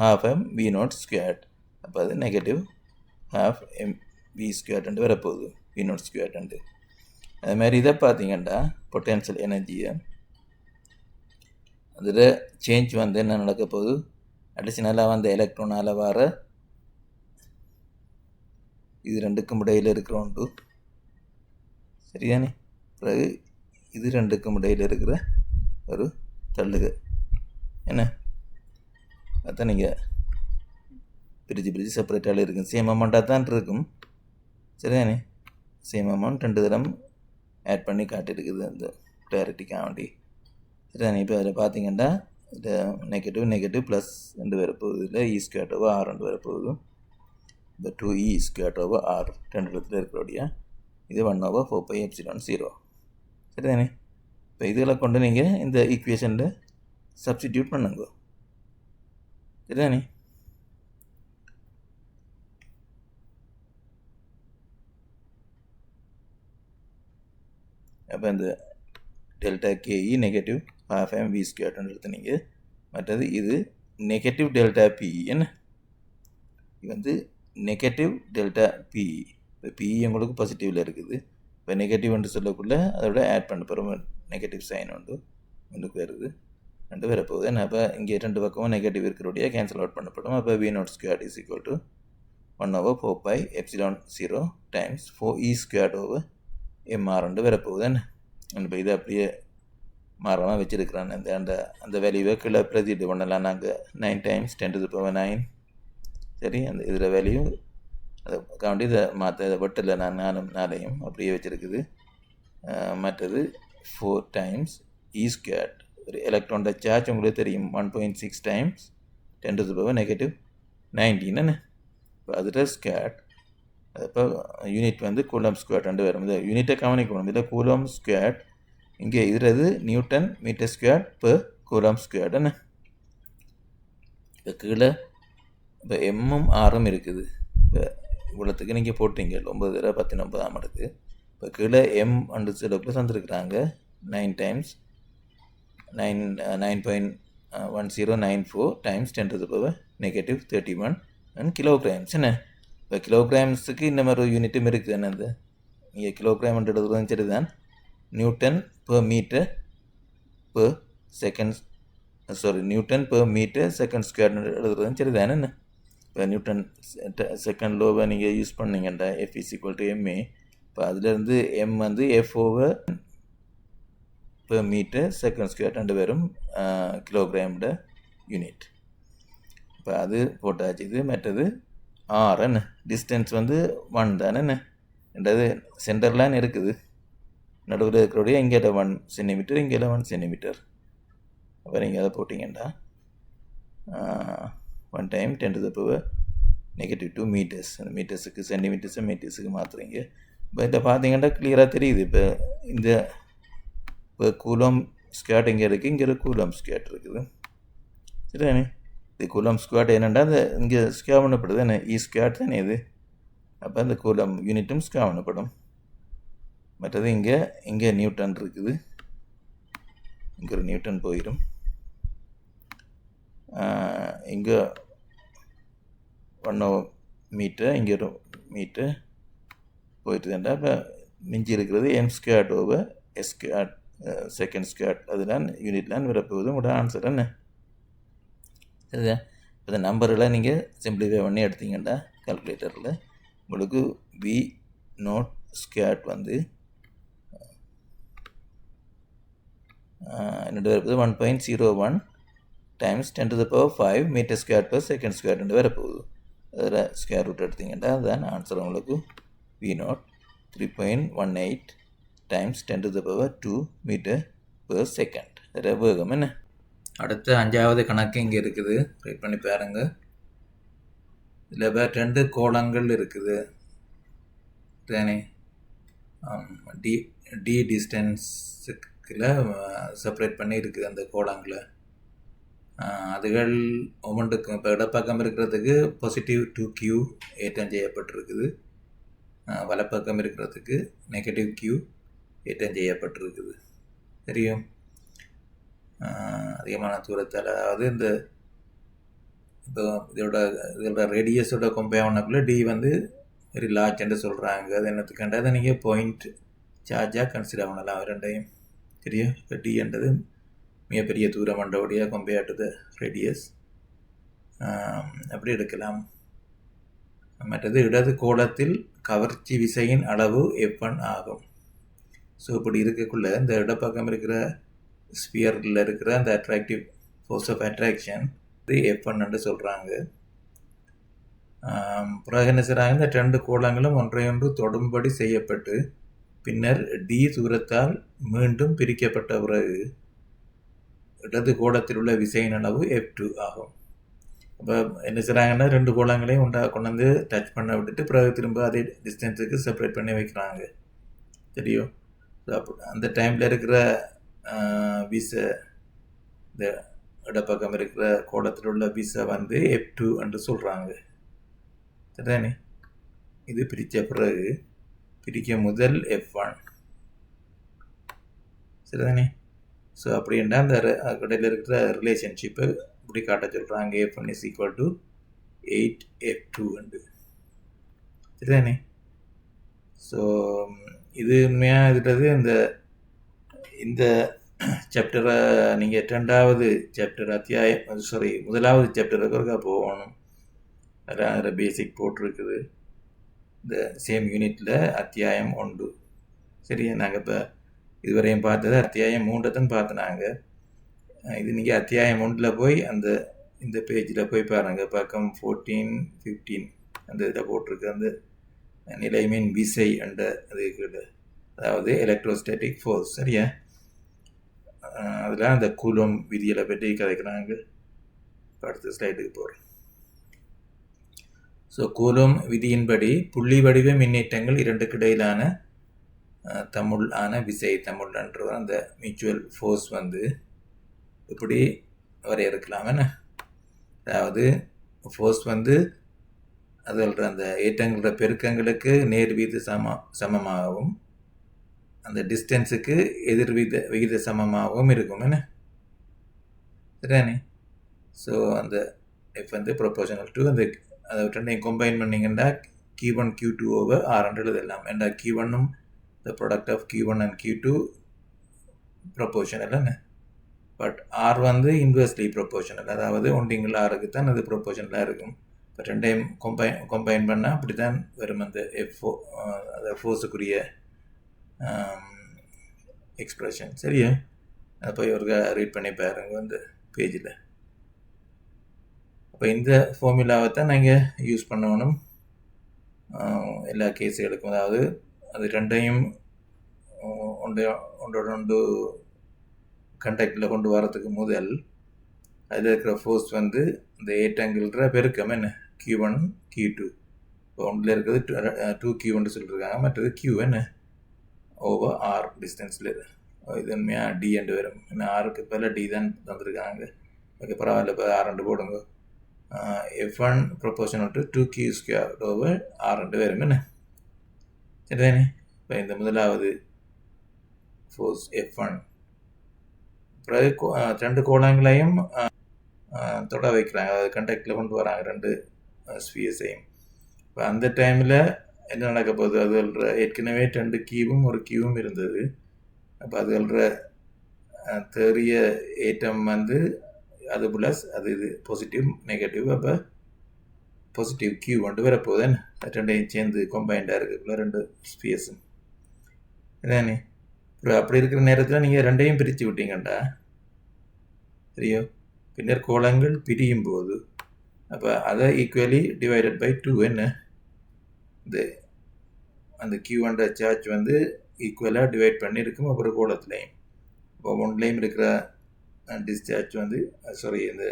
½ V0 ஸ்கொயர், அப்போ அது நெகட்டிவ் ½ V ஸ்கொயர் என்று வரப்போகுது, V0 ஸ்கொயர் என்று. அது மாதிரி இதை பார்த்தீங்கன்னா பொட்டென்ஷியல் எனர்ஜியை அதில் சேஞ்ச் என்ன நடக்க போகுது, அடிஷனலாக எலக்ட்ரானால் வர இது ரெண்டுக்கும் இடையில் இருக்கிற ஒன்று. சரிதானே? பிறகு இது ரெண்டுக்கும் இடையில் இருக்கிற ஒரு தள்ளுகை. என்ன அதான் நீங்கள் பிரித்து செப்பரேட்டாக இருக்கும், சேம் அமௌண்ட்டாக தான் இருக்கும். சரிதானே? சேம் அமௌண்ட் 2 தரம் ஆட் பண்ணி காட்டியிருக்குது அந்த கிளாரிட்டிக்காக வேண்டி. சரிதானே? இப்போ அதில் பார்த்தீங்கன்னா இந்த நெகட்டிவ் ப்ளஸ் 2 வரப்போகுது, இல்லை E ஸ்கொயர் ஓவர் R 2 வரப்போகுது. இந்த 2E ஸ்கொயர் ஓவர் R 2 இடத்துல இருக்கிறோடைய இது 1/4πε0. சரிதானே? இப்போ இதில் கொண்டு நீங்கள் இந்த ஈக்குவேஷனில் சப்ஸ்டிடியூட் பண்ணுங்க. சரிதானே? அப்போ இந்த டெல்டா கேஇ நெகட்டிவ் ½ V ஸ்கொயர் எடுத்து நீங்கள், மற்றது இது நெகட்டிவ் டெல்டா பிஇ. என்ன இது நெகட்டிவ் டெல்டா பிஇ. இப்போ பிஇ உங்களுக்கு பாசிட்டிவில் இருக்குது. இப்போ நெகட்டிவ் என்று சொல்லக்குள்ள அதோட ஆட் பண்ண போகிறோம் நெகட்டிவ் சைன் உண்டு முன்னுக்கு வருது ரெண்டு வரப்போகுது. அப்போ இங்கே ரெண்டு பக்கமும் நெகட்டிவ் இருக்கிறோடைய கேன்சல் அவுட் பண்ணப்படும். அப்போ v0 squared is equal to 1/4 pi epsilon 0 times 4e squared over mr வரப்போகுது. இப்போ இதை அப்படியே மாறாமல் வச்சுருக்கிறான். அந்த அந்த வேல்யூவை கீழே பிரதிட்டு பண்ணலாம். நாங்கள் 9 times 10 to the power 9 சரி. அந்த இதில் வேல்யூ அதை காண்டி இதை மாற்ற இதை வெட்டில் நாளையும் அப்படியே வச்சுருக்குது. மற்றது 4 times e squared ஒரு எலக்ட்ரானோட சார்ஜ் உங்களுக்கு தெரியும் 1.6 times 10 to the power -19 இப்போ அதில் ஸ்கேட் இப்போ யூனிட் வந்து கூலம் ஸ்கொயர் ரெண்டு வரும். இந்த யூனிட்டை கவனிக்கணும். இதில் கூலம் ஸ்கொயர் இங்கே இதுறது newton metre square per coulomb square என்ன. இப்போ கீழே இப்போ எம்மும் ஆறும் இருக்குது. இப்போ இவ்வளோத்துக்கு நீங்கள் போட்டீங்க 9 19 அடுக்கு. இப்போ கீழே M and சிலக்குள்ள தந்துருக்குறாங்க 9 times 9.1094 times 10 to the power -31 kilograms என்ன. இப்போ கிலோகிராம்ஸுக்கு இந்த மாதிரி ஒரு யூனிட்டும் இருக்குது. என்னது இங்கே கிலோகிராம் எழுதுறதும் சரி தான். Newton per metre per second newton per metre second square எழுதுறதும் சரி தானே என்ன. இப்போ நியூட்டன் செகண்ட் லோவை நீங்கள் யூஸ் பண்ணீங்கண்டா F is equal to ma. இப்போ அதுலேருந்து M வந்து F/per மீட்டர் செகண்ட் ஸ்கொயர் ரெண்டு பேரும் கிலோகிராமோட யூனிட். இப்போ அது போட்டாச்சு. இது மற்றது ஆர் என்ன டிஸ்டன்ஸ் வந்து 1 தானே என்ன. ரெண்டாவது சென்டர்லாம் இருக்குது. நடுவில் இருக்கிறோடைய இங்கே 1 சென்டிமீட்டர் இங்கே 1 சென்டிமீட்டர். அப்போ நீங்கள் அதை போட்டிங்கண்டா 1 time 10 to the power -2 meters. அந்த மீட்டர்ஸுக்கு சென்டிமீட்டர்ஸு மீட்டர்ஸுக்கு மாற்றுறீங்க. இப்போ இதை பார்த்தீங்கன்னா கிளியராக தெரியுது. இப்போ இந்த இப்போ கூலம் ஸ்கேட் இங்கே இருக்குது, இங்கே ஒரு கூலம் ஸ்கேட் இருக்குது சரிதானே. இது கூலம் ஸ்கொயர் என்னென்னா அந்த இங்கே ஸ்கேர் பண்ணப்படுது என்ன இ ஸ்கொயர் தானே இது. அப்போ அந்த கூலம் யூனிட்டும் ஸ்கேர் பண்ணப்படும். மற்றது இங்கே நியூட்டன் இருக்குது. இங்கே ஒரு நியூட்டன் போயிடும். இங்கே 1 மீட்டர் இங்கே ஒரு மீட்டர் போயிட்டுதாண்டா. இப்போ மிஞ்சி இருக்கிறது m squared over s squared second squared. அதுதான் யூனிட்லாம் வரப்போகுது. உங்களோட ஆன்சர் என்ன சரிதா. இப்போ இந்த நம்பரெல்லாம் நீங்கள் சிம்பிளிஃபை பண்ணி எடுத்தீங்கண்டா கால்குலேட்டரில் உங்களுக்கு v0 ஸ்கொயர்ட் வந்து என்னோட வரப்போகுது 1.01 times 10 to the power 5 meter square per second square ரெண்டு வரப்போகுது. அதில் ஸ்கொயர் ரூட் எடுத்தீங்கன்னா அதுதான் ஆன்சர். உங்களுக்கு v0 3.18 times 10 to the power 2 meter per second வேகம் என்ன. அடுத்த 5வது கணக்கு இங்கே இருக்குது. ரைட் பண்ணி பாருங்க. இதில் 2 கோளங்கள் இருக்குது தானே. டி டிஸ்டன்ஸுக்குள்ள செப்பரேட் பண்ணி இருக்குது அந்த கோளங்களை. அதுகள் ஒவ்வொன்றுக்கும் இப்போ இடப்பக்கம் இருக்கிறதுக்கு பாசிட்டிவ் 2q ஏற்றம் செய்யப்பட்டிருக்குது. வலப்பக்கம் இருக்கிறதுக்கு நெகட்டிவ் q ஏற்றம் செய்யப்பட்டிருக்குது. தெரியும் அதிகமான தூரத்தில். அதாவது இந்த இப்போ இதோட ரேடியஸோட கம்பேர் பண்ணக்குள்ள டி வந்து வெரி லார்ஜ்ன்னு சொல்கிறாங்க. அது என்னத்துக்குண்டா அதை நீங்கள் பாயிண்ட் சார்ஜாக கன்சிடர் பண்ணலாம் ரெண்டையும். தெரியும் இப்போ டின்றது மிகப்பெரிய தூரம் மண்டபடியாக கம்பேர் டு த ரேடியஸ் அப்படி எடுக்கலாம். மற்றது இடது கோளத்தில் கவர்ச்சி விசையின் அளவு F1 ஆகும். ஸோ இப்படி இருக்கக்குள்ள இந்த இடப்பக்கம் இருக்கிற ஸ்பியரில் இருக்கிற அந்த அட்ராக்டிவ் ஃபோர்ஸ் ஆஃப் அட்ராக்ஷன் இது F1 சொல்கிறாங்க. பிறகு என்ன செய்கிறாங்க, இந்த 2 கோளங்களும் ஒன்றையொன்று தொடும்படி செய்யப்பட்டு பின்னர் டி தூரத்தால் மீண்டும் பிரிக்கப்பட்ட பிறகு இடது கோளத்தில் உள்ள விசையின் அளவு F2 ஆகும். அப்போ என்ன செய்கிறாங்கன்னா 2 கோளங்களையும் கொண்டு வந்து டச் பண்ண விட்டுட்டு பிறகு திரும்ப அதே டிஸ்டன்ஸுக்கு செப்பரேட் பண்ணி வைக்கிறாங்க. தெரியும் அந்த டைமில் இருக்கிற விசை இந்த இடப்பக்கம் இருக்கிற கோளத்தில் உள்ள விசை வந்து F2 என்று சொல்கிறாங்க. சரிதானே. இது பிரித்த பிறகு பிரிக்க முதல் F1 சரிதானே. ஸோ அப்படின்னா அந்த கடையில் இருக்கிற ரிலேஷன்ஷிப்பை இப்படி காட்ட சொல்கிறாங்க. F1 is equal to 8F2 சரிதானே. ஸோ இது உண்மையாக இருக்கிறது இந்த இந்த சாப்டரை நீங்கள் 2வது சாப்டர் அத்தியாயம் முதலாவது சாப்டருக்கு ஒருக்கா போகணும். அதில் பேசிக் போட்டிருக்குது. இந்த சேம் யூனிட்டில் அத்தியாயம் 1. சரியா, நாங்கள் இப்போ இதுவரையும் பார்த்தது அத்தியாயம் 3 தான் பார்த்தோம். இது நீங்கள் அத்தியாயம் 1 போய் இந்த பேஜில் போய் பாருங்கள். பக்கம் 14, 15 அந்த இதில் போட்டிருக்கு. அந்த நிலைமின் விசை என்ற அது, அதாவது எலக்ட்ரோஸ்டாட்டிக் ஃபோர்ஸ். சரியா, அதில் அந்த கூலோம் விதிகளை பற்றி கதைக்கிறாங்க. அடுத்த ஸ்லைடுக்கு போகிறேன். ஸோ கூலோம் விதியின்படி புள்ளி வடிவ மின்னேற்றங்கள் இரண்டுக்கு இடையிலான தமிழான விசை, தமிழ்ன்ற அந்த மியூச்சுவல் ஃபோர்ஸ் இப்படி வரையறுக்கலாம். என்ன, அதாவது ஃபோர்ஸ் அதில் அந்த ஏற்றங்களோட பெருக்கங்களுக்கு நேர் வீத சமமாகவும் அந்த டிஸ்டன்ஸுக்கு எதிர் விகித சமமாகவும் இருக்கும். என்ன, சரிதானே? ஸோ அந்த எஃப் ப்ரொபோர்ஷனல் டு அந்த அதை ரெண்டையும் கம்பைன் பண்ணிங்கன்னா Q1 Q2 ஓவர் R எழுதலாம். ஏன்னா Q1 the product of Q1 and Q2 proportional. என்ன, பட் R இன்வெர்ஸ்லி ப்ரொபோர்ஷனல், அதாவது ஒன்றிங்கள் ஆருக்கு தான் அது ப்ரொபோர்ஷனலாக இருக்கும். இப்போ ரெண்டையும் கம்பைன் பண்ணால் அப்படி தான் வரும் அந்த அந்த ஃபோர்ஸுக்குரிய எக்ஸ்ப்ரெஷன். சரியா, அதை போய் ஒரு ரீட் பண்ணி பாருங்க பேஜில். இப்போ இந்த ஃபார்முலாவை தான் நாங்கள் யூஸ் பண்ணணும் எல்லா கேஸுகளுக்கும். அதாவது அது ரெண்டையும் ஒன்றோடு கண்டாக்டில் கொண்டு வரதுக்கு முதல் அதில் இருக்கிற ஃபோர்ஸ் இந்த ஏற்றங்கிற பெருக்கம். என்ன, Q1 Q2. இப்போ ஒன்றில் இருக்கிறது 2Q1 சொல்லியிருக்காங்க, மற்றது Q என்ன ஓவர் R டிஸ்டன்ஸில். இது உண்மையாக D என்று வரும். ஏன்னா ஆருக்கு பதில் D தான் தந்துருக்காங்க. ஓகே, பரவாயில்ல, இப்போ R போடுங்க. F1 proportional to 2Q² over R வரும். என்ன, சரிதானே? இப்போ இந்த முதலாவது ஃபோர்ஸ் F1 பிறகு 2 கோணங்களையும் தொட வைக்கிறாங்க, அதாவது கண்டாக்டில் கொண்டு வராங்க 2 ஸ்பியர்ஸையும். இப்போ அந்த டைமில் என்ன நடக்க போகுது, அதுல ஏற்கனவே 2 கியூவும் ஒரு கியூவும் இருந்தது. அப்போ அதுல தெரிய ஏற்றம் அது ப்ளஸ் இது பாசிட்டிவ் நெகட்டிவ். அப்போ பாசிட்டிவ் கியூ வரப்போகுது. ரெண்டையும் சேர்ந்து கம்பைண்டாக இருக்குள்ள 2 ஸ்பியர்ஸும். இதானே, அப்புறம் அப்படி இருக்கிற நேரத்தில் நீங்கள் ரெண்டையும் பிரித்து விட்டீங்கண்டா சரியோ, பின்னர் கோளங்கள் பிரியும் போது அப்போ அதை ஈக்குவலி டிவைடட் பை 2. என்ன, அந்த கியூன்ற சார்ஜ் ஈக்குவலாக டிவைட் பண்ணியிருக்கும் ஒவ்வொரு கோளத்துலையும். இப்போ ஒன்லையும் இருக்கிற டிஸ்சார்ஜ் இந்த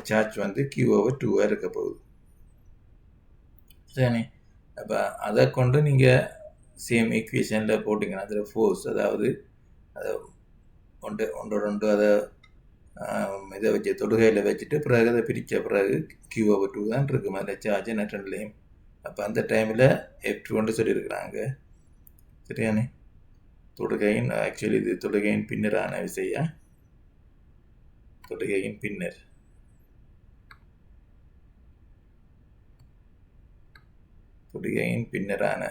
சார்ஜ் Q/2 இருக்க போகுது. சரிண்ணே, அப்போ அதை கொண்டு நீங்கள் சேம் ஈக்குவேஷனில் போட்டிங்கன்னா அதில் ஃபோர்ஸ், அதாவது அதை ஒன்றோடு அதை இதை வச்சு தொடுகையில் வச்சுட்டு பிறகு அதை பிரித்த பிறகு Q/2 தான் இருக்கும் அதில் சார்ஜ் ரெண்டுலேயும். அப்போ அந்த டைமில் F2 சொல்லியிருக்கிறாங்க. சரியானே, தொடுகையின் ஆக்சுவலி இது தொடுகையின் பின்னரான விசையா, தொடுகையின் பின்னர். தொடுகையின் பின்னரான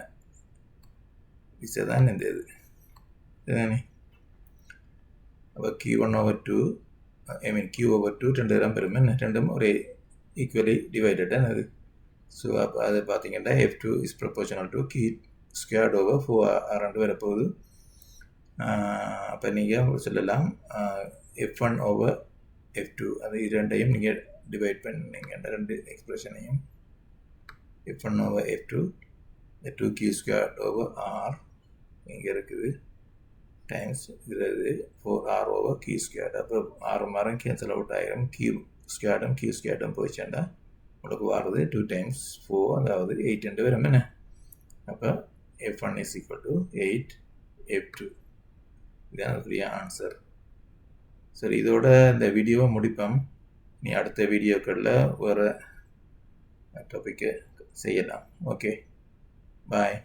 விசை தான் இந்த இது. சரிதானே, அப்போ Q1/2 Q/2 2 தரம் பெறும். ரெண்டும் ஒரே ஈக்குவலி டிவைடட் அது. ஸோ அப்போ அதை பார்த்தீங்கன்னா F2 is proportional to Q²/4R வரப்போகுது. அப்போ நீங்கள் சொல்லலாம் F1/F2 அது இரண்டையும் நீங்கள் டிவைட் பண்ணிங்க, 2 எக்ஸ்பிரஷனையும். F1/F2 2Q²/R இங்கே இருக்குது டைம்ஸ் இது 4R/Q². அப்போ 6 மரம் கேன்சல் அவுட் ஆகிடும். Q² போயிடுச்சேன்டா உங்களுக்கு வர்றது 2 × 4, அதாவது 8 வரும். என்ன, அப்போ F1 is equal to 8 F2. இதுதான் அதுக்குரிய ஆன்சர். சரி, இதோட இந்த வீடியோவை முடிப்போம். நீ அடுத்த வீடியோக்களில் வேறு டாப்பிக்கை செய்யலாம். ஓகே, பாய்.